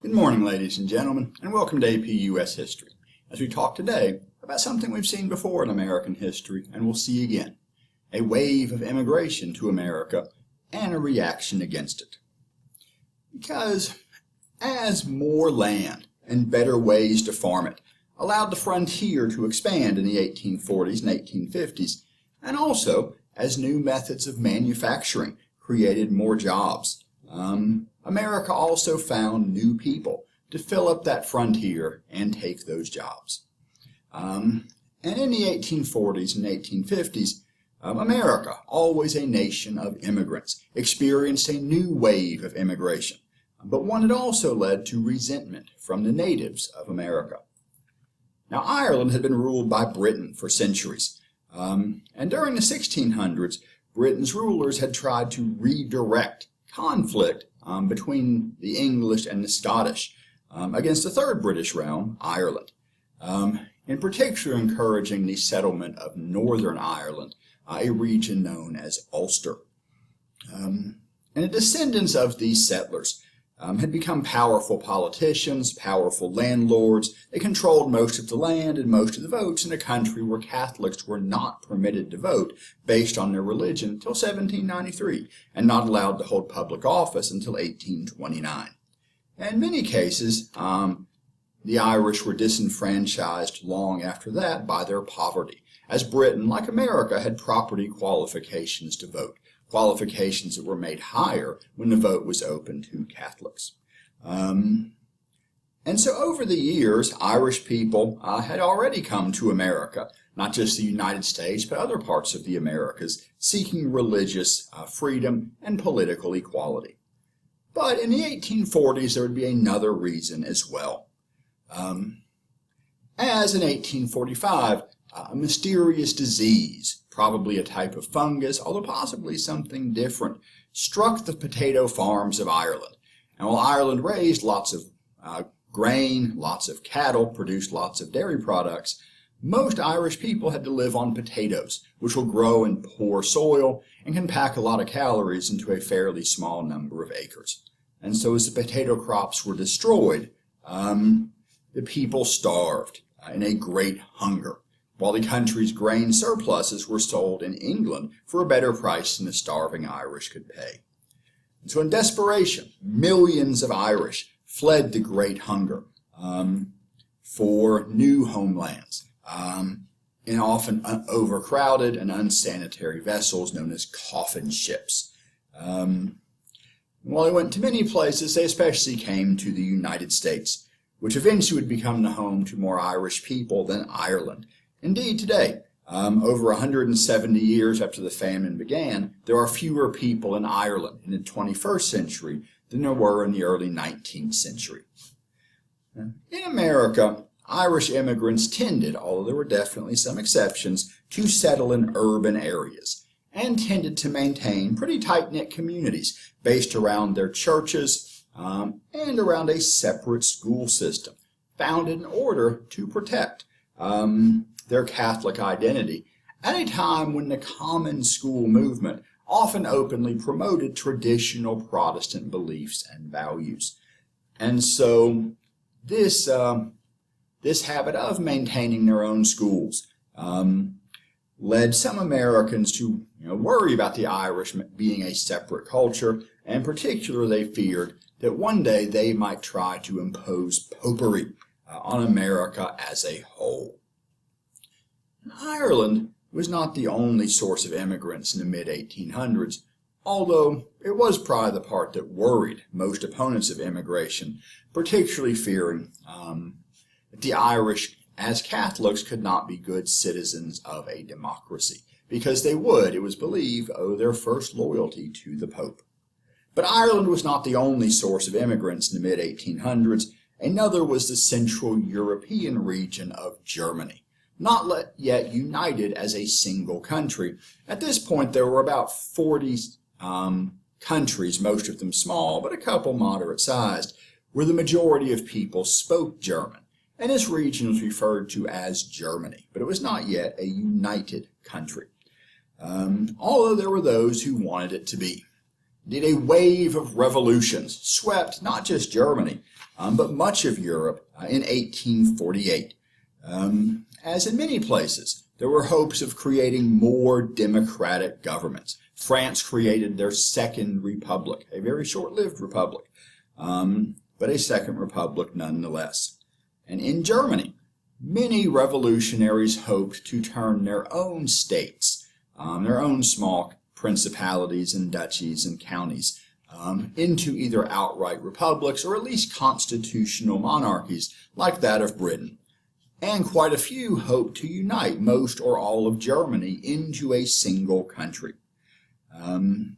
Good morning, ladies and gentlemen, and welcome to AP US History, as we talk today about something we've seen before in American history and will see again, a wave of immigration to America and a reaction against it. Because as more land and better ways to farm it allowed the frontier to expand in the 1840s and 1850s, and also as new methods of manufacturing created more jobs, America also found new people to fill up that frontier and take those jobs. And in the 1840s and 1850s, America, always a nation of immigrants, experienced a new wave of immigration, but one that also led to resentment from the natives of America. Now, Ireland had been ruled by Britain for centuries, and during the 1600s, Britain's rulers had tried to redirect conflict between the English and the Scottish against the third British realm, Ireland, in particular encouraging the settlement of Northern Ireland, a region known as Ulster. And the descendants of these settlers had become powerful politicians, powerful landlords. They controlled most of the land and most of the votes in a country where Catholics were not permitted to vote based on their religion until 1793 and not allowed to hold public office until 1829. In many cases, the Irish were disenfranchised long after that by their poverty, as Britain, like America, had property qualifications to vote. Qualifications that were made higher when the vote was open to Catholics. And so over the years, Irish people had already come to America, not just the United States, but other parts of the Americas, seeking religious freedom and political equality. But in the 1840s, there would be another reason as well. As in 1845, a mysterious disease, probably a type of fungus, although possibly something different, struck the potato farms of Ireland. And while Ireland raised lots of grain, lots of cattle, produced lots of dairy products, most Irish people had to live on potatoes, which will grow in poor soil and can pack a lot of calories into a fairly small number of acres. And so as the potato crops were destroyed, the people starved in a great hunger, while the country's grain surpluses were sold in England for a better price than the starving Irish could pay. And so in desperation, millions of Irish fled the great hunger for new homelands in often overcrowded and unsanitary vessels known as coffin ships. While they went to many places, they especially came to the United States, which eventually would become the home to more Irish people than Ireland. Indeed, today, over 170 years after the famine began, there are fewer people in Ireland in the 21st century than there were in the early 19th century. In America, Irish immigrants tended, although there were definitely some exceptions, to settle in urban areas and tended to maintain pretty tight-knit communities based around their churches and around a separate school system, founded in order to protect their Catholic identity at a time when the common school movement often openly promoted traditional Protestant beliefs and values. And so this habit of maintaining their own schools led some Americans to worry about the Irish being a separate culture, and in particular they feared that one day they might try to impose popery on America as a whole. Ireland was not the only source of immigrants in the mid-1800s, although it was probably the part that worried most opponents of immigration, particularly fearing that the Irish, as Catholics, could not be good citizens of a democracy, because they would, it was believed, owe their first loyalty to the Pope. But Ireland was not the only source of immigrants in the mid-1800s. Another was the Central European region of Germany, not yet united as a single country. At this point, there were about 40 countries, most of them small, but a couple moderate-sized, where the majority of people spoke German. And this region was referred to as Germany, but it was not yet a united country, although there were those who wanted it to be. Indeed, a wave of revolutions swept not just Germany, but much of Europe in 1848. As in many places, there were hopes of creating more democratic governments. France created their second republic, a very short-lived republic, but a second republic nonetheless. And in Germany, many revolutionaries hoped to turn their own states, their own small principalities and duchies and counties, into either outright republics or at least constitutional monarchies like that of Britain. And quite a few hoped to unite most or all of Germany into a single country. And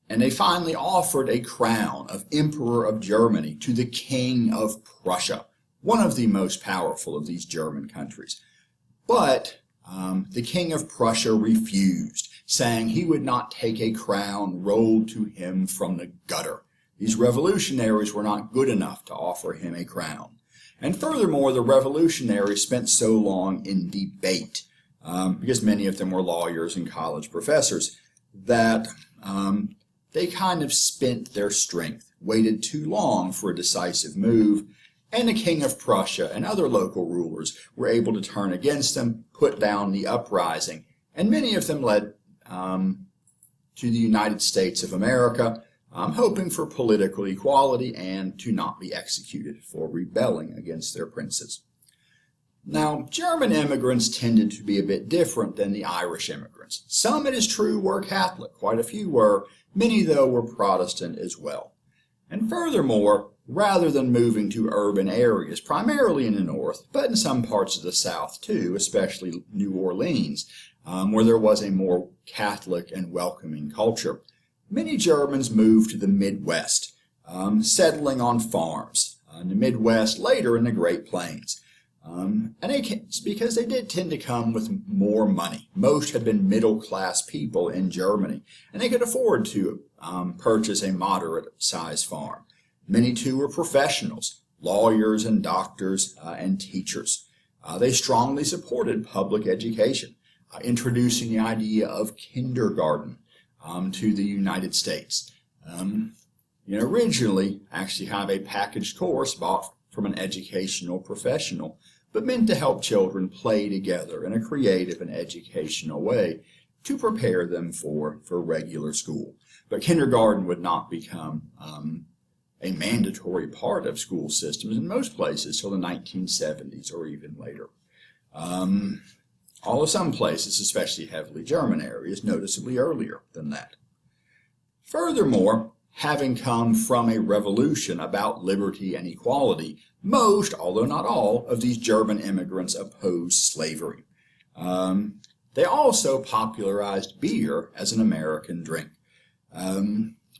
they finally offered a crown of Emperor of Germany to the King of Prussia, one of the most powerful of these German countries. But the King of Prussia refused, saying he would not take a crown rolled to him from the gutter. These revolutionaries were not good enough to offer him a crown. And furthermore, the revolutionaries spent so long in debate, because many of them were lawyers and college professors, that they kind of spent their strength, waited too long for a decisive move, and the King of Prussia and other local rulers were able to turn against them, put down the uprising, and many of them led to the United States of America, hoping for political equality and to not be executed for rebelling against their princes. Now, German immigrants tended to be a bit different than the Irish immigrants. Some, it is true, were Catholic. Quite a few were. Many, though, were Protestant as well. And furthermore, rather than moving to urban areas, primarily in the north, but in some parts of the south too, especially New Orleans, where there was a more Catholic and welcoming culture, many Germans moved to the Midwest, settling on farms in the Midwest, later in the Great Plains. Because they did tend to come with more money. Most had been middle-class people in Germany, and they could afford to purchase a moderate-sized farm. Many, too, were professionals, lawyers and doctors and teachers. They strongly supported public education, introducing the idea of kindergarten to the United States. Originally, actually have a packaged course bought from an educational professional, but meant to help children play together in a creative and educational way to prepare them for regular school. But kindergarten would not become a mandatory part of school systems in most places till the 1970s or even later. Although some places, especially heavily German areas, noticeably earlier than that. Furthermore, having come from a revolution about liberty and equality, most, although not all, of these German immigrants opposed slavery. They also popularized beer as an American drink.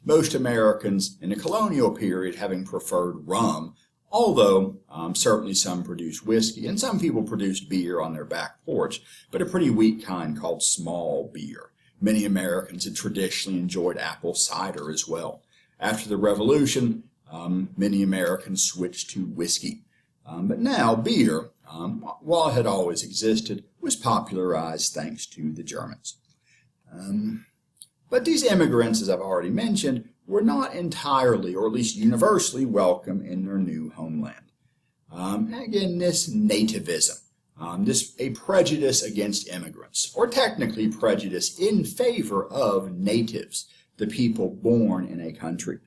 Most Americans in the colonial period having preferred rum, although certainly some produced whiskey, and some people produced beer on their back porch, but a pretty weak kind called small beer. Many Americans had traditionally enjoyed apple cider as well. After the Revolution, many Americans switched to whiskey. But now beer, while it had always existed, was popularized thanks to the Germans. But these immigrants, as I've already mentioned, were not entirely, or at least universally, welcome in their new homeland. Again, this nativism, a prejudice against immigrants, or technically prejudice in favor of natives, the people born in a country.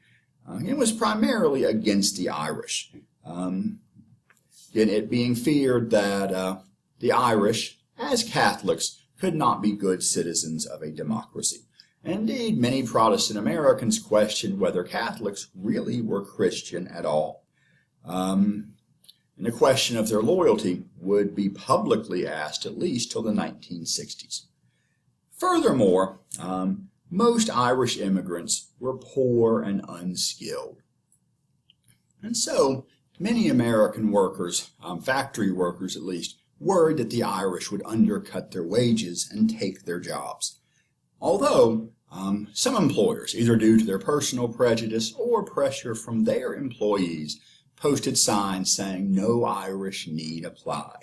It was primarily against the Irish. It being feared that the Irish, as Catholics, could not be good citizens of a democracy. Indeed, many Protestant Americans questioned whether Catholics really were Christian at all. And the question of their loyalty would be publicly asked at least till the 1960s. Furthermore, most Irish immigrants were poor and unskilled. And so, many American workers, factory workers at least, worried that the Irish would undercut their wages and take their jobs. Although, some employers, either due to their personal prejudice or pressure from their employees, posted signs saying no Irish need apply.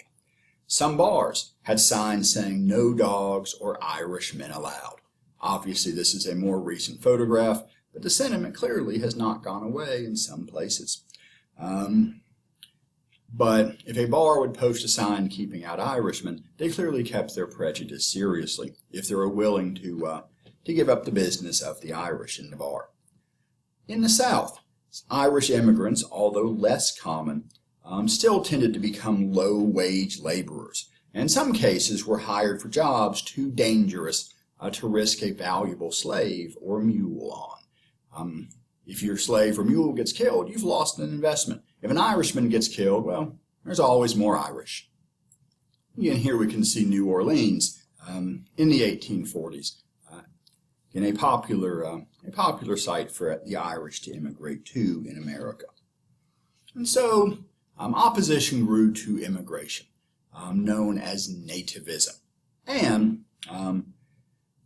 Some bars had signs saying no dogs or Irishmen allowed. Obviously, this is a more recent photograph, but the sentiment clearly has not gone away in some places. But if a bar would post a sign keeping out Irishmen, they clearly kept their prejudice seriously if they were willing to give up the business of the Irish in the bar. In the South, Irish immigrants, although less common, still tended to become low-wage laborers, and in some cases were hired for jobs too dangerous to risk a valuable slave or mule on. If your slave or mule gets killed, you've lost an investment. If an Irishman gets killed, well, there's always more Irish. Again, here we can see New Orleans in the 1840s, in a popular site for the Irish to immigrate to in America. And so opposition grew to immigration, known as Nativism, and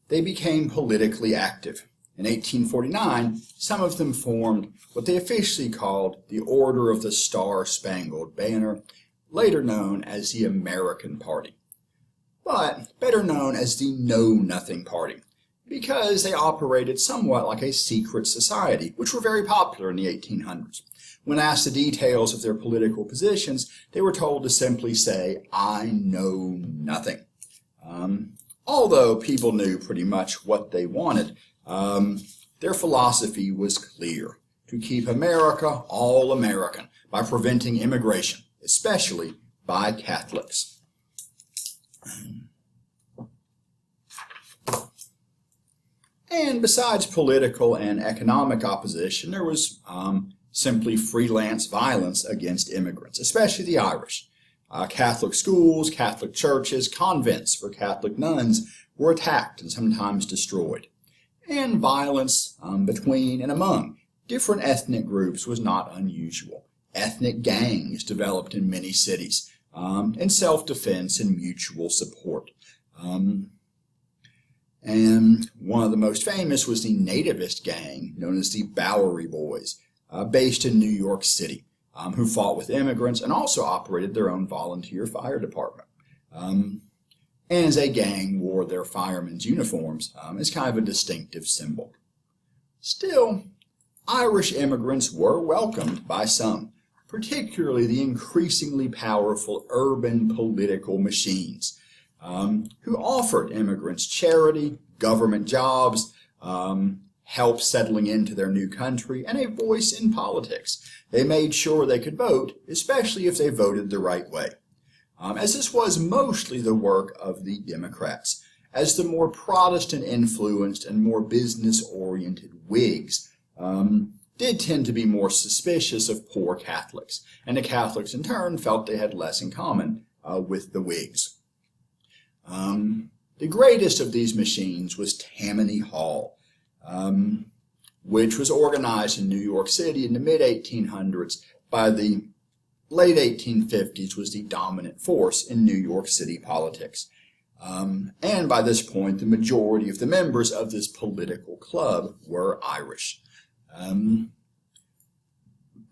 they became politically active. In 1849, some of them formed what they officially called the Order of the Star-Spangled Banner, later known as the American Party, but better known as the Know-Nothing Party, because they operated somewhat like a secret society, which were very popular in the 1800s. When asked the details of their political positions, they were told to simply say, "I know nothing." Although people knew pretty much what they wanted, their philosophy was clear: to keep America all American by preventing immigration, especially by Catholics. And besides political and economic opposition, there was simply freelance violence against immigrants, especially the Irish. Catholic schools, Catholic churches, convents for Catholic nuns were attacked and sometimes destroyed. And violence between and among different ethnic groups was not unusual. Ethnic gangs developed in many cities in self-defense and mutual support. And one of the most famous was the Nativist gang, known as the Bowery Boys, based in New York City, who fought with immigrants and also operated their own volunteer fire department. And as a gang wore their firemen's uniforms as kind of a distinctive symbol. Still, Irish immigrants were welcomed by some, particularly the increasingly powerful urban political machines, who offered immigrants charity, government jobs, help settling into their new country, and a voice in politics. They made sure they could vote, especially if they voted the right way. As this was mostly the work of the Democrats, as the more Protestant-influenced and more business-oriented Whigs did tend to be more suspicious of poor Catholics, and the Catholics in turn felt they had less in common with the Whigs. The greatest of these machines was Tammany Hall, which was organized in New York City in the mid-1800s. By the late 1850s was the dominant force in New York City politics. And by this point, the majority of the members of this political club were Irish. By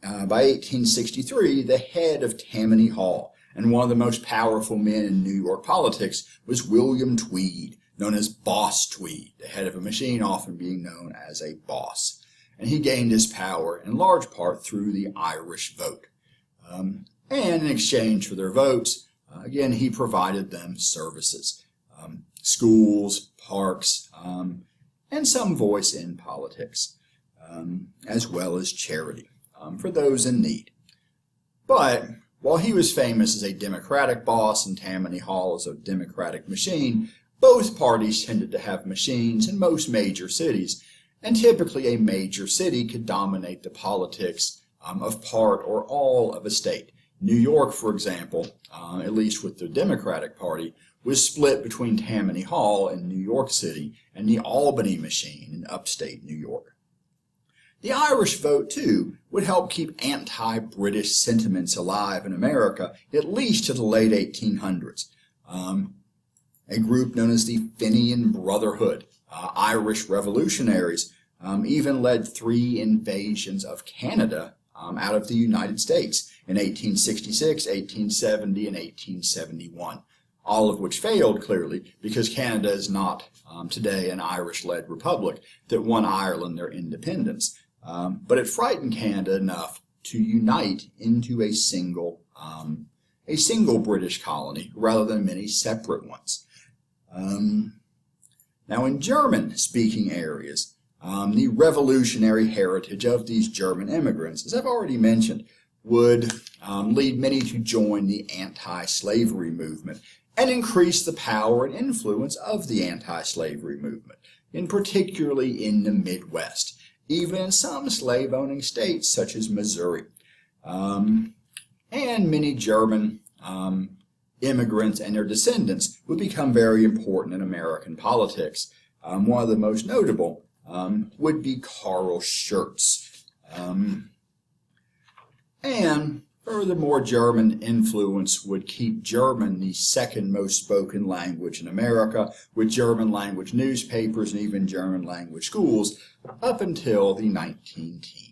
1863, the head of Tammany Hall and one of the most powerful men in New York politics was William Tweed, known as Boss Tweed, the head of a machine often being known as a boss. And he gained his power in large part through the Irish vote. And in exchange for their votes, again, he provided them services, schools, parks, and some voice in politics, as well as charity for those in need. But while he was famous as a Democratic boss and Tammany Hall as a Democratic machine, both parties tended to have machines in most major cities, and typically a major city could dominate the politics of part or all of a state. New York, for example, at least with the Democratic Party, was split between Tammany Hall in New York City and the Albany machine in upstate New York. The Irish vote, too, would help keep anti-British sentiments alive in America, at least to the late 1800s. A group known as the Fenian Brotherhood, Irish revolutionaries, even led 3 invasions of Canada out of the United States in 1866, 1870, and 1871. all of which failed clearly because Canada is not today an Irish-led republic that won Ireland their independence. But it frightened Canada enough to unite into a single British colony rather than many separate ones. Now in German-speaking areas, the revolutionary heritage of these German immigrants, as I've already mentioned, would lead many to join the anti-slavery movement and increase the power and influence of the anti-slavery movement, particularly in the Midwest, even in some slave-owning states such as Missouri. And many German immigrants and their descendants would become very important in American politics. One of the most notable would be Carl Schurz. And furthermore, German influence would keep German the second most spoken language in America, with German language newspapers and even German language schools up until the 19 teens.